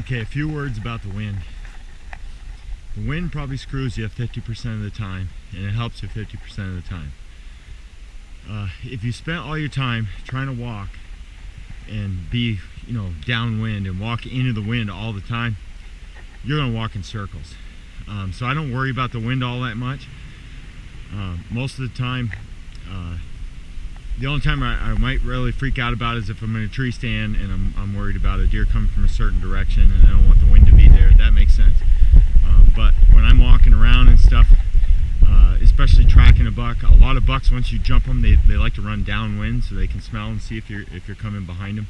Okay, a few words about the wind. The wind probably screws you 50% of the time, and it helps you 50% of the time. If you spent all your time trying to walk and be, downwind and walk into the wind all the time, you're going to walk in circles. So I don't worry about the wind all that much. Most of the time, the only time I might really freak out about is if I'm in a tree stand and I'm worried about a deer coming from a certain direction and I don't want the wind to be there. That makes sense. But when I'm walking around and stuff, especially tracking a buck, a lot of bucks, once you jump them, they like to run downwind so they can smell and see if you're coming behind them.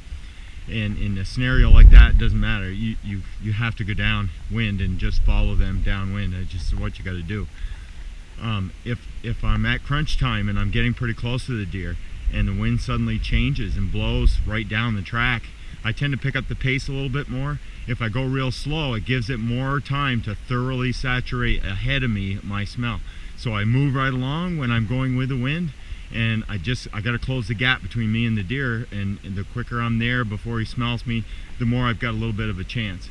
And in a scenario like that, it doesn't matter. You have to go downwind and just follow them downwind. That's just what you got to do. If I'm at crunch time and I'm getting pretty close to the deer and the wind suddenly changes and blows right down the track, I tend to pick up the pace a little bit more. If I go real slow, it gives it more time to thoroughly saturate ahead of me my smell. So I move right along when I'm going with the wind, and I got to close the gap between me and the deer, and the quicker I'm there before he smells me, the more I've got a little bit of a chance.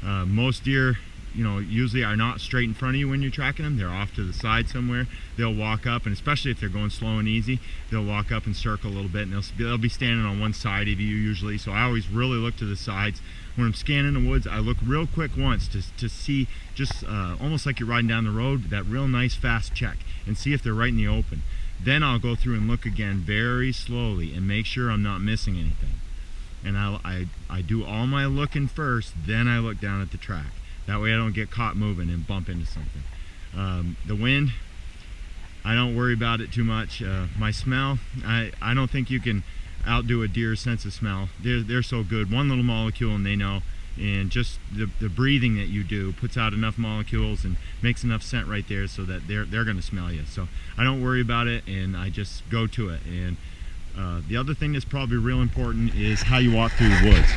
Most deer, usually are not straight in front of you when you're tracking them. They're off to the side somewhere. They'll walk up, and especially if they're going slow and easy, they'll walk up and circle a little bit, and they'll be standing on one side of you usually. So I always really look to the sides. When I'm scanning the woods, I look real quick once to see, just almost like you're riding down the road, that real nice fast check, and see if they're right in the open. Then I'll go through and look again very slowly and make sure I'm not missing anything. And I do all my looking first, then I look down at the track. That way I don't get caught moving and bump into something. The wind, I don't worry about it too much. My smell, I don't think you can outdo a deer's sense of smell. They're so good. One little molecule and they know. And just the breathing that you do puts out enough molecules and makes enough scent right there so that they're going to smell you. So I don't worry about it, and I just go to it. And the other thing that's probably real important is how you walk through the woods.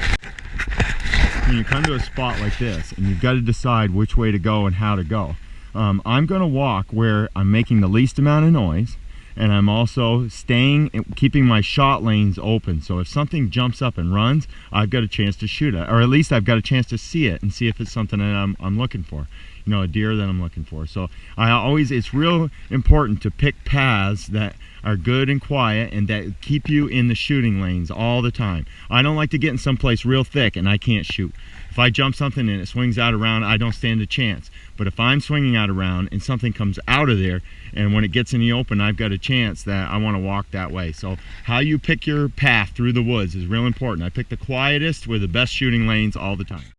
When you come to a spot like this and you've got to decide which way to go and how to go, I'm going to walk where I'm making the least amount of noise, and I'm also keeping my shot lanes open. So if something jumps up and runs, I've got a chance to shoot it, or at least I've got a chance to see it and see if it's something that I'm looking for, a deer that I'm looking for. So it's real important to pick paths that are good and quiet and that keep you in the shooting lanes all the time. I don't like to get in someplace real thick and I can't shoot. If I jump something and it swings out around, I don't stand a chance. But if I'm swinging out around and something comes out of there, and when it gets in the open, I've got a chance that I want to walk that way. So how you pick your path through the woods is real important. I pick the quietest with the best shooting lanes all the time.